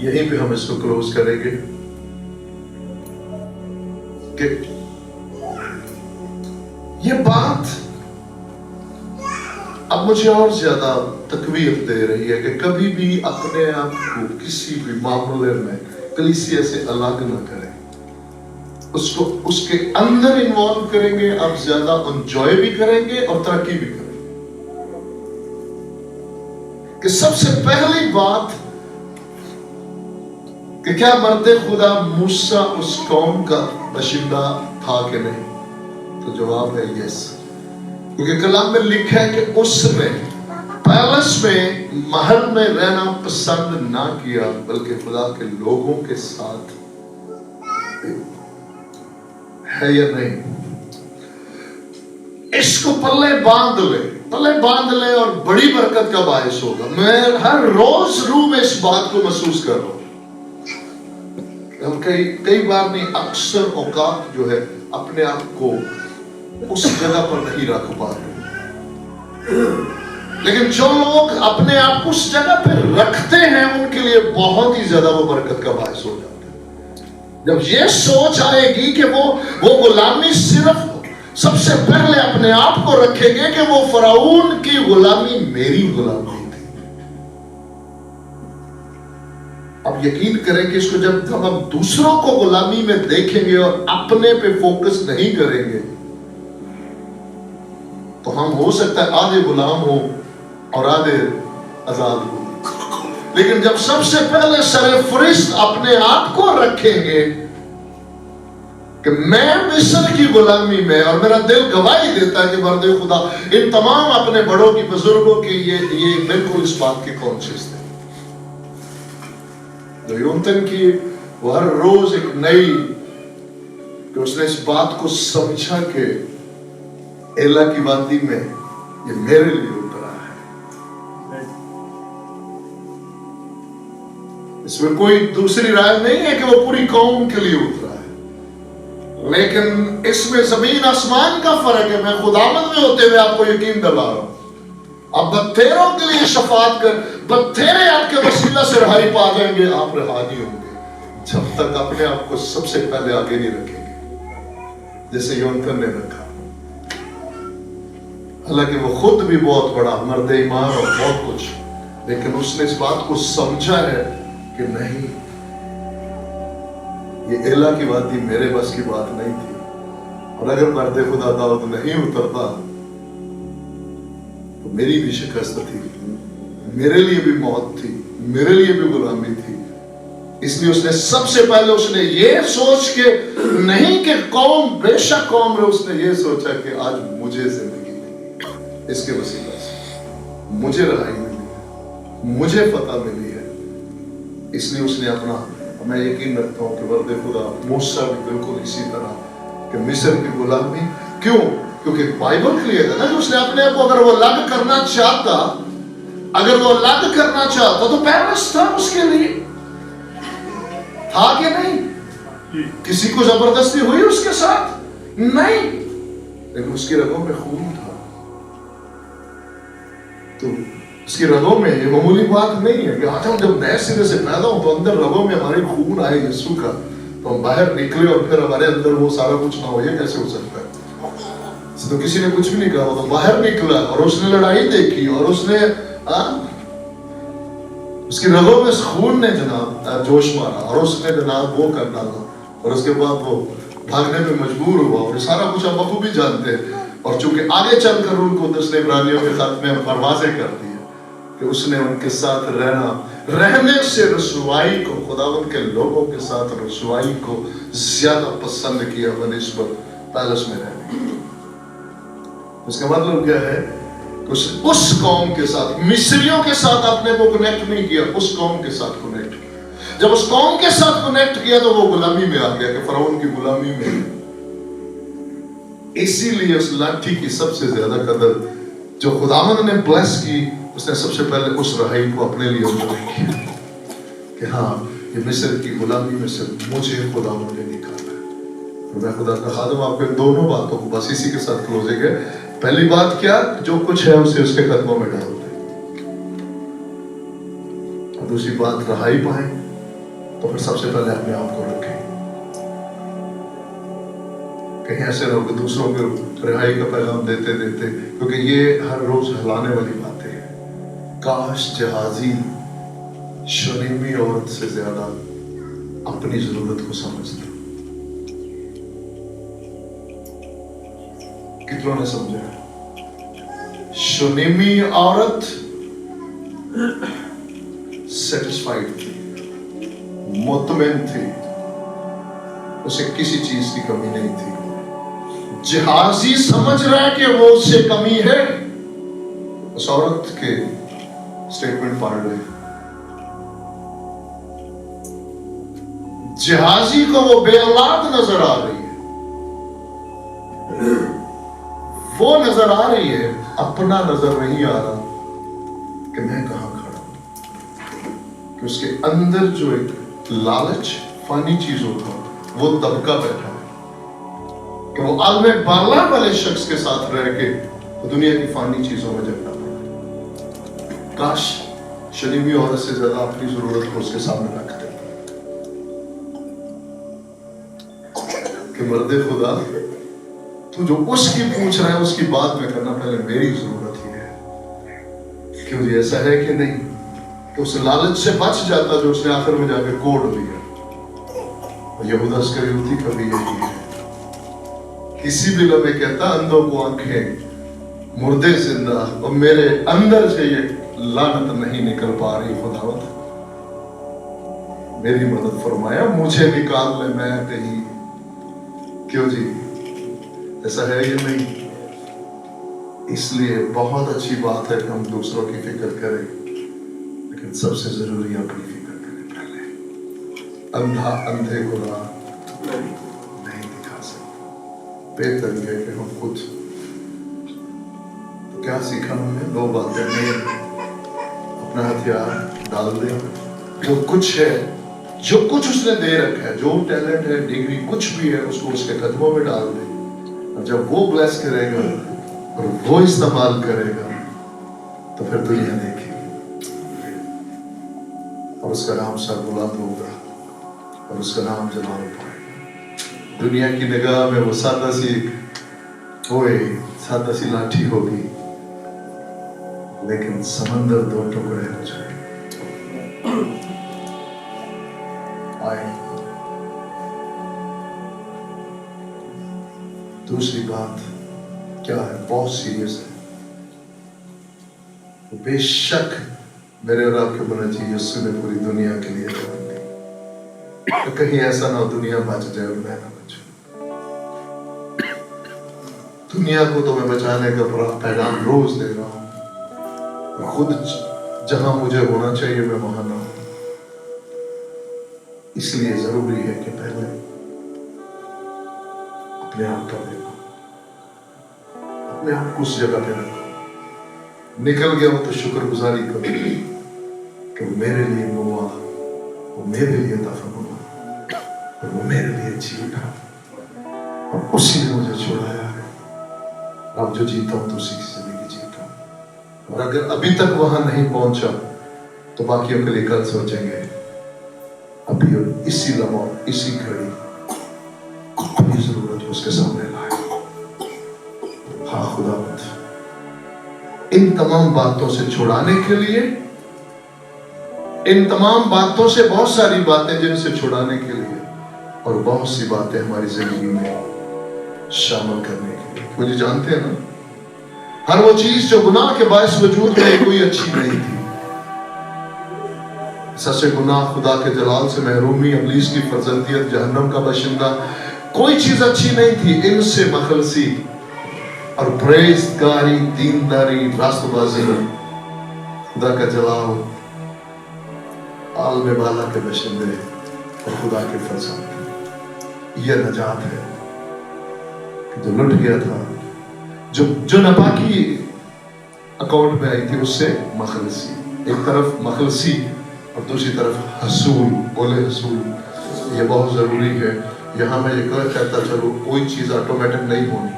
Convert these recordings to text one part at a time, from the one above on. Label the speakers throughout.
Speaker 1: یہیں پہ ہم اس کو کلوز کریں گے کہ یہ بات اب مجھے اور زیادہ تقویت دے رہی ہے کہ کبھی بھی اپنے آپ کو کسی بھی معاملے میں کلیسیا سے الگ نہ کریں. اس کے اندر انوالو کریں گے، آپ زیادہ انجوائے بھی کریں گے اور ترقی بھی کریں گے. کہ سب سے پہلی بات کہ کیا مرد خدا موسیٰ اس قوم کا باشندہ تھا کہ نہیں؟ تو جواب ہے یس. کیونکہ کلام میں لکھا ہے کہ اس نے پیلس میں محل میں رہنا پسند نہ کیا بلکہ خدا کے لوگوں کے ساتھ. ہے یا نہیں؟ اس کو پلے باندھ لے اور بڑی برکت کا باعث ہوگا. میں ہر روز روح میں اس بات کو محسوس کر رہا ہوں. ہم کئی بار نہیں، اکثر اوقات جو ہے اپنے آپ کو اس جگہ پر نہیں رکھ پاتے، لیکن جو لوگ اپنے آپ کو اس جگہ پہ رکھتے ہیں ان کے لیے بہت ہی زیادہ وہ برکت کا باعث ہو جاتا ہے. جب یہ سوچ آئے گی کہ وہ غلامی صرف سب سے پہلے اپنے آپ کو رکھے گے کہ وہ فرعون کی غلامی میری غلامی تھی. اب یقین کریں کہ اس کو جب ہم دوسروں کو غلامی میں دیکھیں گے اور اپنے پہ فوکس نہیں کریں گے تو ہم ہو سکتا ہے آدھے غلام ہو اور آدھے آزاد ہو. لیکن جب سب سے پہلے سرفرست اپنے آپ کو رکھیں گے کہ میں مصر کی غلامی میں، اور میرا دل گواہی دیتا ہے کہ مرد خدا ان تمام اپنے بڑوں کی بزرگوں کی یہ بالکل اس بات کے کانشیس تھے. یونتن کی وہ ہر روز ایک نئی کہ اس نے اس بات کو سمجھا کہ ایلا کی وادی میں یہ میرے لیے اترا ہے. اس میں کوئی دوسری رائے نہیں ہے کہ وہ پوری قوم کے لیے اترا ہے، لیکن اس میں زمین آسمان کا فرق ہے. میں خداوند میں ہوتے ہوئے آپ کو یقین دلا رہا ہوں، اب بتھیروں کے لیے شفاعت کر، بتھیرے آپ کے وسیلہ سے رہائی پا جائیں گے. آپ رہا نہیں ہوں گے جب تک اپنے آپ کو سب سے پہلے آگے نہیں رکھیں گے جیسے یونتن نے رکھا. حالانکہ وہ خود بھی بہت بڑا مرد ایمان اور بہت کچھ، لیکن اس نے اس بات کو سمجھا ہے کہ نہیں، یہ ایلا کی وادی میرے بس کی بات نہیں تھی. اور اگر مرد خدا داؤد نہیں اترتا تو میری بھی شکست تھی، میرے لیے بھی موت تھی، میرے لیے بھی غلامی تھی. اس لیے اس نے سب سے پہلے اس نے یہ سوچ کے نہیں کہ قوم بے شک قوم رہے، اس نے یہ سوچا کہ آج مجھے زندگی اس کے وسیلہ سے مجھے رہائی ملی ہے، مجھے فتح ملی ہے. اس لیے اس نے اپنا، میں یقین رکھتا ہوں کہ مرد خدا موسیٰ بھی بالکل اسی طرح کہ مصر کی غلامی. کیوں؟ کیونکہ بائبل کلیئر ہے نا کہ اس نے اپنے آپ کو اگر وہ الگ کرنا چاہتا، تو پیرس تھا اس کے لیے، تھا کہ نہیں؟ کسی کو زبردستی ہوئی اس کے ساتھ؟ نہیں، لیکن اس کی رگوں میں خون تھا. تو اس کی رگوں میں یہ معمولی بات نہیں ہے کہ آج ہم جب نئے سرے سے پیدا ہوں تو اندر رگوں میں ہماری خون آئے یسوع کا، تو ہم باہر نکلے اور پھر ہمارے اندر وہ سارا کچھ نہ ہو. یہ کیسے ہو سکتا ہے؟ تو کسی نے کچھ بھی نہیں کہا، وہ تو باہر نکلا اور اس نے لڑائی دیکھی اور اس نے اس کی رگوں میں خون نے جناب جوش مارا اور اس نے جناب وہ کر ڈالا اور اس کے بعد وہ بھاگنے میں مجبور ہوا. اور سارا کچھ ہم بخوبی جانتے ہیں. اور چونکہ آگے چل کر ان کو 10 عبرانیوں کے خط میں پروازیں کر دی کہ اس نے ان کے ساتھ رہنے سے رسوائی کو، خداوند کے لوگوں کے ساتھ رسوائی کو زیادہ پسند کیا بنسبت پیلس میں رہنے. اس کا مطلب کیا ہے؟ اس قوم کے ساتھ، مصریوں کے ساتھ اپنے کو کنیکٹ نہیں کیا، اس قوم کے ساتھ کنیکٹ کیا. جب اس قوم کے ساتھ کنیکٹ کیا تو وہ غلامی میں آ گیا کہ فرعون کی غلامی میں. اسی لیے اس لاٹھی کی سب سے زیادہ قدر جو خداوند نے بلیس کی، اس نے سب سے پہلے اس رہائی کو اپنے لیے انجوائے کیا کہ ہاں یہ مصر کی غلامی میں سے مجھے خداوند نے نکالا. میں خدا کا خادم آپ کو دونوں باتوں کو بس اسی کے ساتھ کلوزنگ ہے. پہلی بات کیا؟ جو کچھ ہے اسے اس کے قدموں میں ڈال دیں. اور دوسری بات رہائی پائیں تو پھر سب سے پہلے اپنے آپ کو رکھیں. کہیں ایسے نہ ہو کہ دوسروں کو رہائی کا پیغام دیتے دیتے، کیونکہ یہ ہر روز ہلانے والی باتیں ہیں. کاش جہازی شنیمی عورت سے زیادہ اپنی ضرورت کو سمجھتا. کتنوں نے سمجھا؟ شنیمی عورت سیٹسفائیڈ تھی، مطمئن تھی، اسے کسی چیز کی کمی نہیں تھی. جہازی سمجھ رہا ہے کہ وہ اس سے کمی ہے. اس عورت کے سٹیٹمنٹ پڑھ لے. جہازی کو وہ بے اولاد نظر آ رہی ہے، وہ نظر آ رہی ہے، اپنا نظر نہیں آ رہا کہ میں کہاں کھڑا ہوں. کہ اس کے اندر جو ایک لالچ فانی چیزوں کا وہ طبقہ بیٹھا ہے کہ وہ عالم بالا والے شخص کے ساتھ رہ کے دنیا کی فانی چیزوں میں جگنا پڑا. کاش شنیمی عورت سے زیادہ اپنی ضرورت کو اس کے سامنے رکھتے کہ مرد خدا تو جو اس کی پوچھ رہا ہے اس کی بات میں کرنا، پہلے میری ضرورت ہی ہے. کیوں جی ایسا ہے کہ نہیں کہ اس لالچ سے بچ جاتا جو اس نے آخر میں جا کے کوڑ دیا. یہودا اسکریوتی کا بھی یہی ہے. کسی بھی لمحے کہتا اندھوں کو آنکھیں، مردے زندہ، اور میرے اندر سے یہ لعنت نہیں نکل پا رہی. خداوند میری مدد فرمایا، مجھے نکال لے میں کہیں. کیوں جی ایسا ہے یہ نہیں؟ اس لیے بہت اچھی بات ہے کہ ہم دوسروں کی فکر کریں، لیکن سب سے ضروری اپنی فکر کریں پہلے. اندھا اندھے کو راہ نہیں دکھا سکتا. بہتر یہ ہے کہ ہم خود. تو کیا سیکھا ہم نے؟ 2 باتیں. اپنا ہتھیار ڈال دیں. جو کچھ ہے، جو کچھ اس نے دے رکھا ہے، جو ٹیلنٹ ہے، ڈگری، کچھ بھی ہے، اس کو اس کے قدموں میں ڈال دے. اور جب وہ بلیس کرے گا اور وہ استعمال کرے گا تو پھر دنیا دیکھے گی اور اس کا نام سربلند ہوگا اور اس کا نام جلال پائے گا. دنیا کی نگاہ میں وہ سادہ سی لاٹھی ہوگی، لیکن سمندر 2 ٹکڑے ہو جائے. دوسری بات کیا ہے؟ بہت سیریس ہے. بے شک میرے اور آپ کے بنا چاہیے یسوع نے پوری دنیا کے لیے جان دی. تو کہیں ایسا نہ ہو دنیا بچ جائے اور میں نہ بچوں. دنیا کو تو میں بچانے کا پیغام روز دے رہا ہوں، اور خود جہاں مجھے ہونا چاہیے میں وہاں نہ ہوں. اس لیے ضروری ہے کہ پہلے اپنے آپ پر دیکھو، اپنے آپ کو اس جگہ پہ رکھو. نکل گیا ہو تو شکر گزاری کرو کہ وہ میرے لیے ہوا، وہ میرے لیے دفن ہوا، اور وہ میرے لیے جیتا، اور اسی نے مجھے چھوڑایا ہے. اب جو جیتا ہوں تو اسی کی زندگی جیتا ہوں. اور اگر ابھی تک وہاں نہیں پہنچا تو باقیوں کے لیے کل سوچیں گے. ابھی اور اسی لمحہ، اسی گھڑی اپنی ضرورت اس کے سامنے لائے. ہاں خداوند ان تمام باتوں سے چھڑانے کے لیے، ان تمام باتوں سے بہت ساری باتیں جن سے چھڑانے کے لیے، اور بہت سی باتیں ہماری زندگی میں شامل کرنے کے لیے. مجھے جانتے ہیں نا، ہر وہ چیز جو گناہ کے باعث وجود میں کوئی اچھی نہیں تھی. سچے گناہ، خدا کے جلال سے محرومی، ابلیس کی فرزندیت، جہنم کا باشندہ، کوئی چیز اچھی نہیں تھی. ان سے مخلصی اور پرہیزگاری، دینداری، راست بازی، خدا کا جلال، عالم بالا کے باشندے اور خدا کے فرزند. یہ نجات ہے کہ جو لٹ گیا تھا، جو ناپاکی اکاؤنٹ میں آئی تھی، اس سے مخلصی. ایک طرف مخلصی اور دوسری طرف حصول. بولے حصول. یہ بہت ضروری ہے. یہاں میں یہ کہتا چلو کوئی چیز آٹومیٹک نہیں ہونی.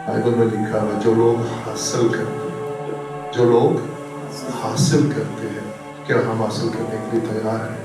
Speaker 1: بائبل میں لکھا ہے جو لوگ حاصل کرتے ہیں، جو لوگ حاصل کرتے ہیں. کیا ہم حاصل کرنے کے لیے تیار ہیں؟